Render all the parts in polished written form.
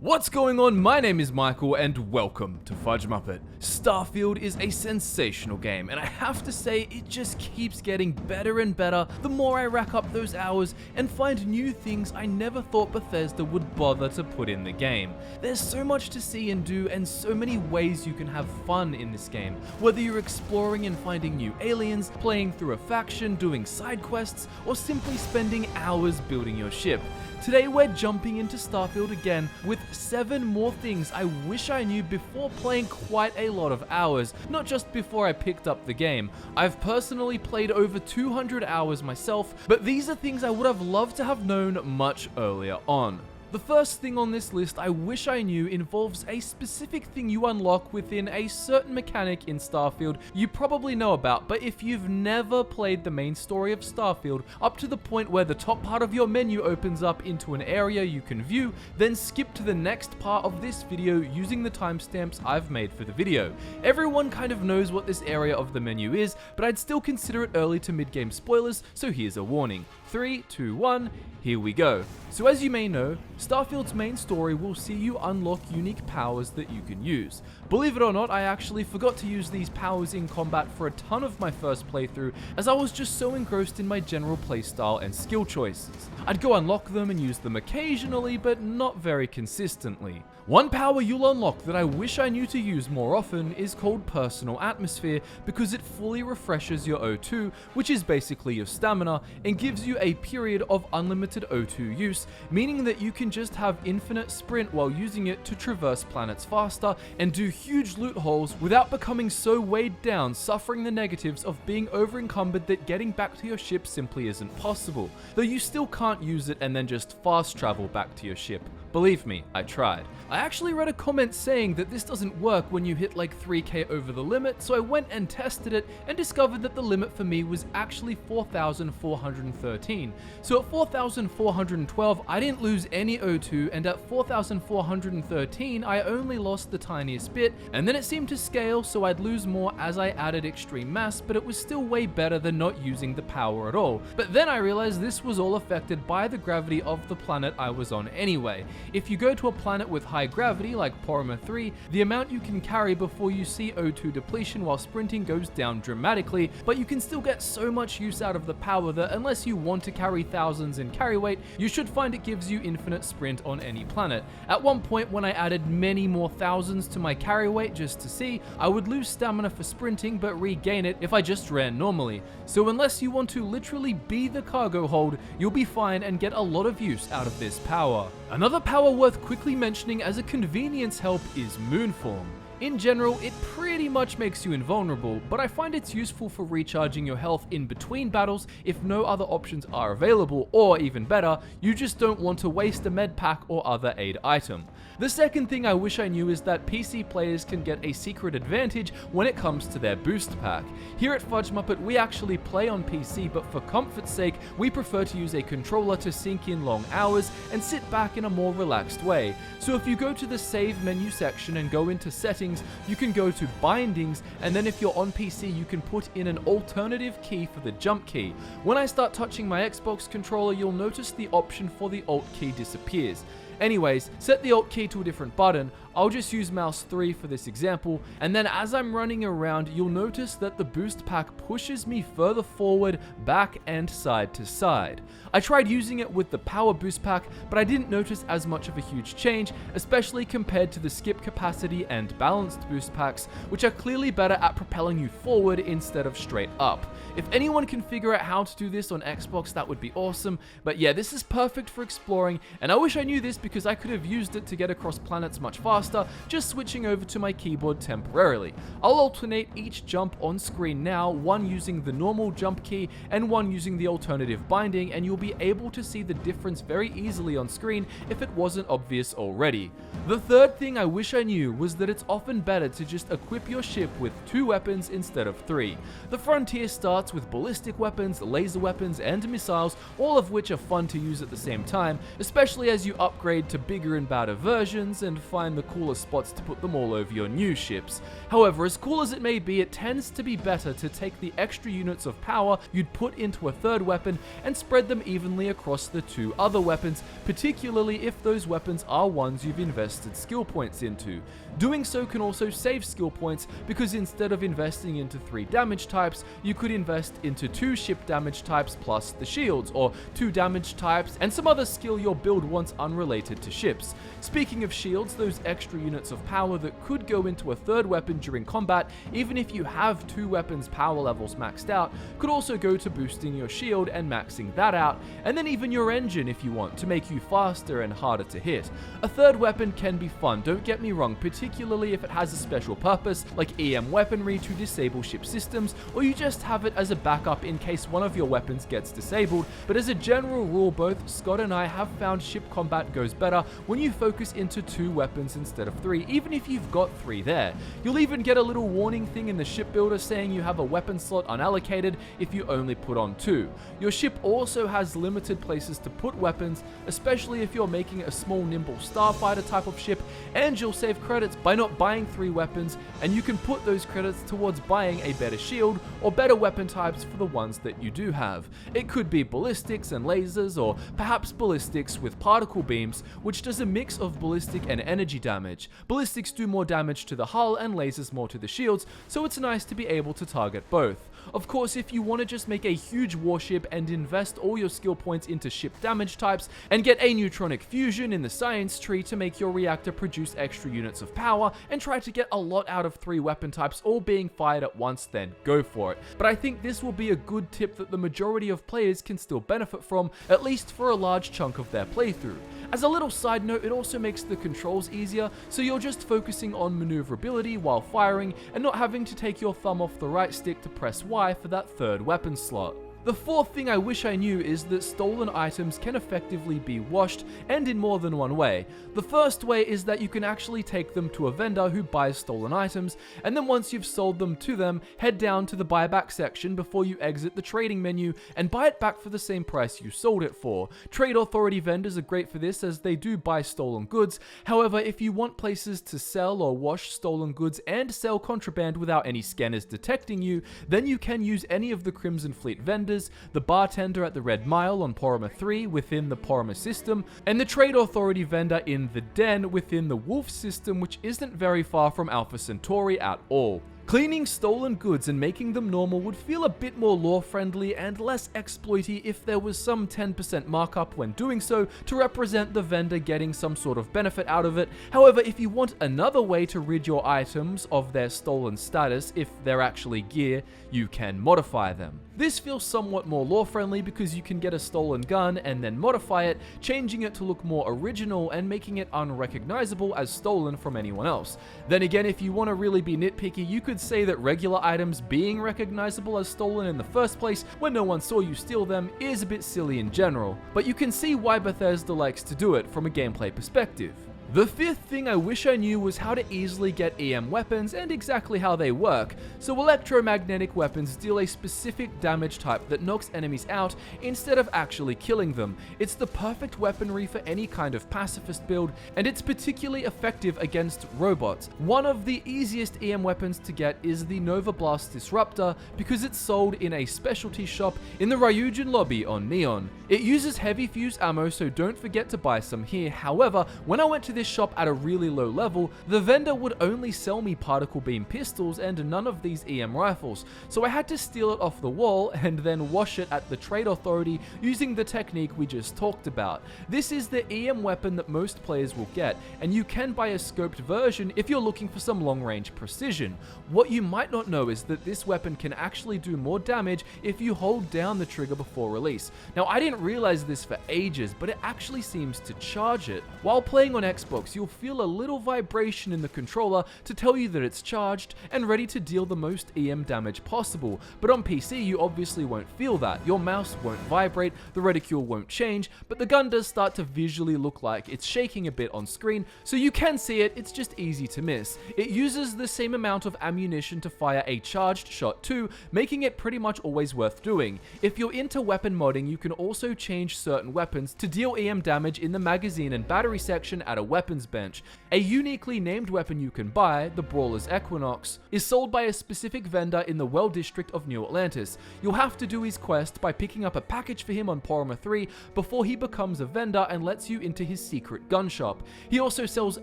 What's going on? My name is Michael and welcome to Fudge Muppet. Starfield is a sensational game and I have to say it just keeps getting better and better the more I rack up those hours and find new things I never thought Bethesda would bother to put in the game. There's so much to see and do and so many ways you can have fun in this game, whether you're exploring and finding new aliens, playing through a faction, doing side quests, or simply spending hours building your ship. Today we're jumping into Starfield again with 7 more things I wish I knew before playing quite a lot of hours, not just before I picked up the game. I've personally played over 200 hours myself, but these are things I would have loved to have known much earlier on. The first thing on this list I wish I knew involves a specific thing you unlock within a certain mechanic in Starfield you probably know about, but if you've never played the main story of Starfield up to the point where the top part of your menu opens up into an area you can view, then skip to the next part of this video using the timestamps I've made for the video. Everyone kind of knows what this area of the menu is, but I'd still consider it early to mid-game spoilers, so here's a warning. 3, 2, 1, here we go. So as you may know, Starfield's main story will see you unlock unique powers that you can use. Believe it or not, I actually forgot to use these powers in combat for a ton of my first playthrough, as I was just so engrossed in my general playstyle and skill choices. I'd go unlock them and use them occasionally, but not very consistently. One power you'll unlock that I wish I knew to use more often is called Personal Atmosphere, because it fully refreshes your O2, which is basically your stamina, and gives you a period of unlimited O2 use, meaning that you can just have infinite sprint while using it to traverse planets faster and do huge loot hauls without becoming so weighed down, suffering the negatives of being over encumbered that getting back to your ship simply isn't possible, though you still can't use it and then just fast travel back to your ship. Believe me, I tried. I actually read a comment saying that this doesn't work when you hit like 3k over the limit, so I went and tested it and discovered that the limit for me was actually 4,413. So at 4,412 I didn't lose any O2, and at 4,413 I only lost the tiniest bit, and then it seemed to scale so I'd lose more as I added extreme mass, but it was still way better than not using the power at all. But then I realized this was all affected by the gravity of the planet I was on anyway. If you go to a planet with high gravity like Porima 3, the amount you can carry before you see O2 depletion while sprinting goes down dramatically, but you can still get so much use out of the power that unless you want to carry thousands in carry weight, you should find it gives you infinite sprint on any planet. At one point when I added many more thousands to my carry weight just to see, I would lose stamina for sprinting but regain it if I just ran normally. So unless you want to literally be the cargo hold, you'll be fine and get a lot of use out of this power. Another power worth quickly mentioning as a convenience help is Moonform. In general, it pretty much makes you invulnerable, but I find it's useful for recharging your health in between battles if no other options are available, or even better, you just don't want to waste a med pack or other aid item. The second thing I wish I knew is that PC players can get a secret advantage when it comes to their boost pack. Here at Fudge Muppet, we actually play on PC, but for comfort's sake, we prefer to use a controller to sink in long hours and sit back in a more relaxed way. So if you go to the save menu section and go into settings, you can go to bindings, and then if you're on PC you can put in an alternative key for the jump key. When I start touching my Xbox controller, you'll notice the option for the alt key disappears. Anyways, set the alt key to a different button. I'll just use mouse 3 for this example, and then as I'm running around, you'll notice that the boost pack pushes me further forward, back, and side to side. I tried using it with the power boost pack, but I didn't notice as much of a huge change, especially compared to the skip capacity and balanced boost packs, which are clearly better at propelling you forward instead of straight up. If anyone can figure out how to do this on Xbox, that would be awesome, but yeah, this is perfect for exploring, and I wish I knew this because I could have used it to get across planets much faster, just switching over to my keyboard temporarily. I'll alternate each jump on screen now, one using the normal jump key and one using the alternative binding, and you'll be able to see the difference very easily on screen if it wasn't obvious already. The third thing I wish I knew was that it's often better to just equip your ship with 2 weapons instead of 3. The Frontier starts with ballistic weapons, laser weapons, and missiles, all of which are fun to use at the same time, especially as you upgrade upgrade to bigger and badder versions and find the cooler spots to put them all over your new ships. However, as cool as it may be, it tends to be better to take the extra units of power you'd put into a third weapon and spread them evenly across the two other weapons, particularly if those weapons are ones you've invested skill points into. Doing so can also save skill points because instead of investing into 3 damage types, you could invest into 2 ship damage types plus the shields, or 2 damage types and some other skill your build wants unrelated to ships. Speaking of shields, those extra units of power that could go into a third weapon during combat, even if you have 2 weapons power levels maxed out, could also go to boosting your shield and maxing that out, and then even your engine if you want, to make you faster and harder to hit. A third weapon can be fun, don't get me wrong, particularly if it has a special purpose, like EM weaponry to disable ship systems, or you just have it as a backup in case one of your weapons gets disabled, but as a general rule, both Scott and I have found ship combat goes better when you focus into 2 weapons instead of 3, even if you've got 3 there. You'll even get a little warning thing in the ship builder saying you have a weapon slot unallocated if you only put on 2. Your ship also has limited places to put weapons, especially if you're making a small nimble starfighter type of ship, and you'll save credits by not buying 3 weapons, and you can put those credits towards buying a better shield or better weapon types for the ones that you do have. It could be ballistics and lasers, or perhaps ballistics with particle beams, which does a mix of ballistic and energy damage. Ballistics do more damage to the hull and lasers more to the shields, so it's nice to be able to target both. Of course, if you want to just make a huge warship and invest all your skill points into ship damage types and get a neutronic fusion in the science tree to make your reactor produce extra units of power and try to get a lot out of 3 weapon types all being fired at once, then go for it. But I think this will be a good tip that the majority of players can still benefit from, at least for a large chunk of their playthrough. As a little side note, it also makes the controls easier, so you're just focusing on maneuverability while firing and not having to take your thumb off the right stick to press Y for that third weapon slot. The fourth thing I wish I knew is that stolen items can effectively be washed, and in more than one way. The first way is that you can actually take them to a vendor who buys stolen items, and then once you've sold them to them, head down to the buyback section before you exit the trading menu and buy it back for the same price you sold it for. Trade authority vendors are great for this as they do buy stolen goods. However, if you want places to sell or wash stolen goods and sell contraband without any scanners detecting you, then you can use any of the Crimson Fleet vendors, the bartender at the Red Mile on Poroma 3 within the Poroma system, and the trade authority vendor in the Den within the Wolf system, which isn't very far from Alpha Centauri at all. Cleaning stolen goods and making them normal would feel a bit more lore-friendly and less exploity if there was some 10% markup when doing so to represent the vendor getting some sort of benefit out of it. However, if you want another way to rid your items of their stolen status, if they're actually gear, you can modify them. This feels somewhat more lore-friendly because you can get a stolen gun and then modify it, changing it to look more original and making it unrecognizable as stolen from anyone else. Then again, if you want to really be nitpicky, you could say that regular items being recognizable as stolen in the first place when no one saw you steal them is a bit silly in general, but you can see why Bethesda likes to do it from a gameplay perspective. The fifth thing I wish I knew was how to easily get EM weapons and exactly how they work. So electromagnetic weapons deal a specific damage type that knocks enemies out instead of actually killing them. It's the perfect weaponry for any kind of pacifist build, and it's particularly effective against robots. One of the easiest EM weapons to get is the Nova Blast Disruptor because it's sold in a specialty shop in the Ryujin lobby on Neon. It uses heavy fuse ammo, so don't forget to buy some here. However, when I went to this shop at a really low level, the vendor would only sell me particle beam pistols and none of these EM rifles, so I had to steal it off the wall and then wash it at the trade authority using the technique we just talked about. This is the EM weapon that most players will get, and you can buy a scoped version if you're looking for some long range precision. What you might not know is that this weapon can actually do more damage if you hold down the trigger before release. Now, I didn't realize this for ages, but it actually seems to charge it. While playing on Xbox Xbox, you'll feel a little vibration in the controller to tell you that it's charged and ready to deal the most EM damage possible. But on PC, you obviously won't feel that. Your mouse won't vibrate, the reticule won't change, but the gun does start to visually look like it's shaking a bit on screen, so you can see it, it's just easy to miss. It uses the same amount of ammunition to fire a charged shot too, making it pretty much always worth doing. If you're into weapon modding, you can also change certain weapons to deal EM damage in the magazine and battery section at a weapons bench. A uniquely named weapon you can buy, the Brawler's Equinox, is sold by a specific vendor in the Well District of New Atlantis. You'll have to do his quest by picking up a package for him on Poroma 3 before he becomes a vendor and lets you into his secret gun shop. He also sells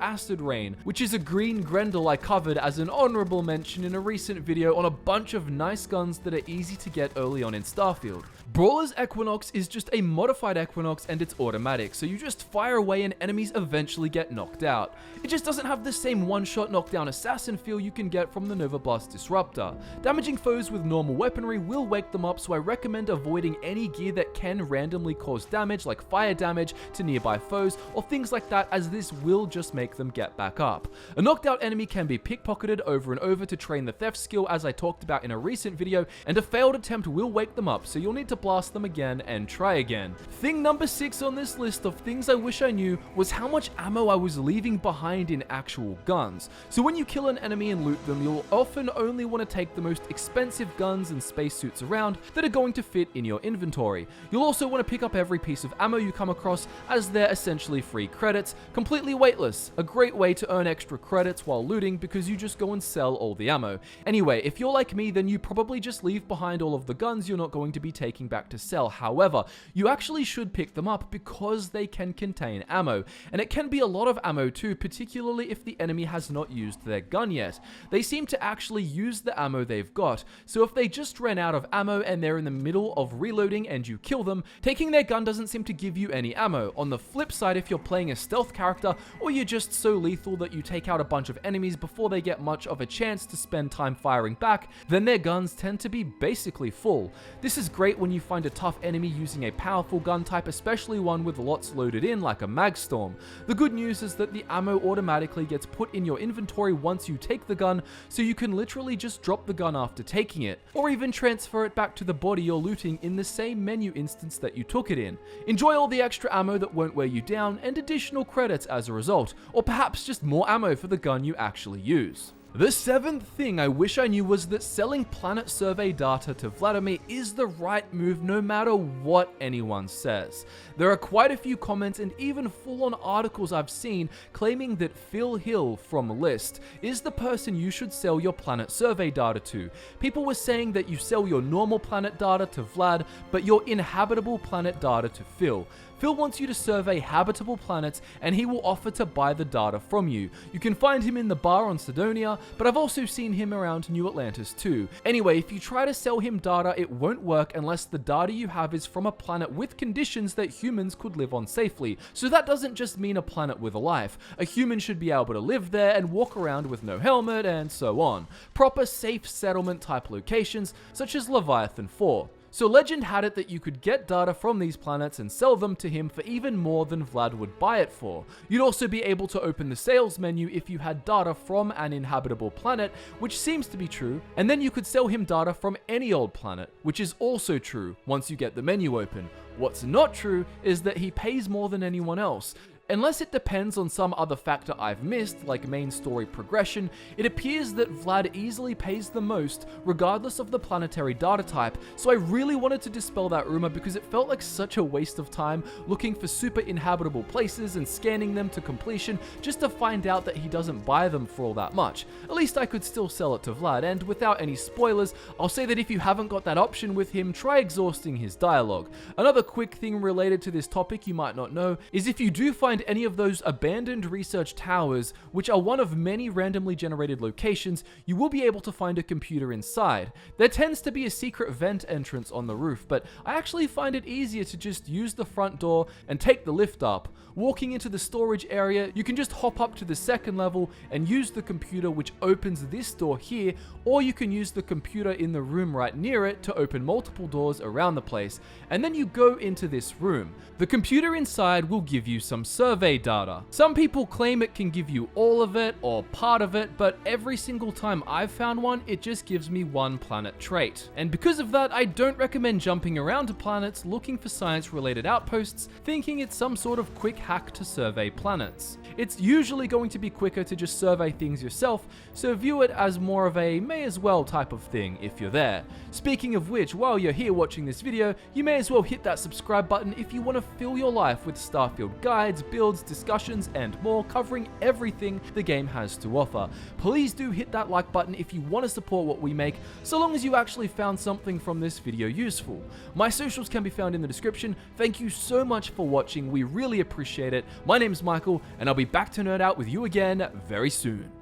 Acid Rain, which is a green Grendel I covered as an honorable mention in a recent video on a bunch of nice guns that are easy to get early on in Starfield. Brawler's Equinox is just a modified Equinox and it's automatic, so you just fire away and enemies eventually get knocked out. It just doesn't have the same one-shot knockdown assassin feel you can get from the Nova Blast Disruptor. Damaging foes with normal weaponry will wake them up, so I recommend avoiding any gear that can randomly cause damage, like fire damage to nearby foes or things like that, as this will just make them get back up. A knocked out enemy can be pickpocketed over and over to train the theft skill, as I talked about in a recent video, and a failed attempt will wake them up, so you'll need to blast them again and try again. Thing number 6 on this list of things I wish I knew was how much ammo I was leaving behind in actual guns. So when you kill an enemy and loot them, you'll often only want to take the most expensive guns and spacesuits around that are going to fit in your inventory. You'll also want to pick up every piece of ammo you come across, as they're essentially free credits, completely weightless, a great way to earn extra credits while looting because you just go and sell all the ammo. Anyway, if you're like me, then you probably just leave behind all of the guns you're not going to be taking back to sell. However, you actually should pick them up because they can contain ammo, and it can be a lot of ammo too, particularly if the enemy has not used their gun yet. They seem to actually use the ammo they've got, so if they just ran out of ammo and they're in the middle of reloading and you kill them, taking their gun doesn't seem to give you any ammo. On the flip side, if you're playing a stealth character or you're just so lethal that you take out a bunch of enemies before they get much of a chance to spend time firing back, then their guns tend to be basically full. This is great when you find a tough enemy using a powerful gun type, especially one with lots loaded in like a Magstorm. The good news is that the ammo automatically gets put in your inventory once you take the gun, so you can literally just drop the gun after taking it, or even transfer it back to the body you're looting in the same menu instance that you took it in. Enjoy all the extra ammo that won't wear you down and additional credits as a result, or perhaps just more ammo for the gun you actually use. The 7th thing I wish I knew was that selling planet survey data to Vladimir is the right move no matter what anyone says. There are quite a few comments and even full-on articles I've seen claiming that Phil Hill from List is the person you should sell your planet survey data to. People were saying that you sell your normal planet data to Vlad, but your inhabitable planet data to Phil. Phil wants you to survey habitable planets and he will offer to buy the data from you. You can find him in the bar on Sidonia, but I've also seen him around New Atlantis too. Anyway, if you try to sell him data, it won't work unless the data you have is from a planet with conditions that humans could live on safely. So that doesn't just mean a planet with a life. A human should be able to live there and walk around with no helmet and so on. Proper safe settlement type locations, such as Leviathan 4. So legend had it that you could get data from these planets and sell them to him for even more than Vlad would buy it for. You'd also be able to open the sales menu if you had data from an inhabitable planet, which seems to be true, and then you could sell him data from any old planet, which is also true once you get the menu open. What's not true is that he pays more than anyone else. Unless it depends on some other factor I've missed, like main story progression, it appears that Vlad easily pays the most, regardless of the planetary data type, so I really wanted to dispel that rumor because it felt like such a waste of time looking for super inhabitable places and scanning them to completion just to find out that he doesn't buy them for all that much. At least I could still sell it to Vlad, and without any spoilers, I'll say that if you haven't got that option with him, try exhausting his dialogue. Another quick thing related to this topic you might not know is if you do find any of those abandoned research towers, which are one of many randomly generated locations, you will be able to find a computer inside. There tends to be a secret vent entrance on the roof, but I actually find it easier to just use the front door and take the lift up. Walking into the storage area, you can just hop up to the second level and use the computer, which opens this door here, or you can use the computer in the room right near it to open multiple doors around the place, and then you go into this room. The computer inside will give you some service survey data. Some people claim it can give you all of it or part of it, but every single time I've found one, it just gives me one planet trait. And because of that, I don't recommend jumping around to planets looking for science-related outposts, thinking it's some sort of quick hack to survey planets. It's usually going to be quicker to just survey things yourself, so view it as more of a may as well type of thing if you're there. Speaking of which, while you're here watching this video, you may as well hit that subscribe button if you want to fill your life with Starfield guides, builds, discussions, and more, covering everything the game has to offer. Please do hit that like button if you want to support what we make, so long as you actually found something from this video useful. My socials can be found in the description. Thank you so much for watching, we really appreciate it. My name is Michael, and I'll be back to nerd out with you again very soon.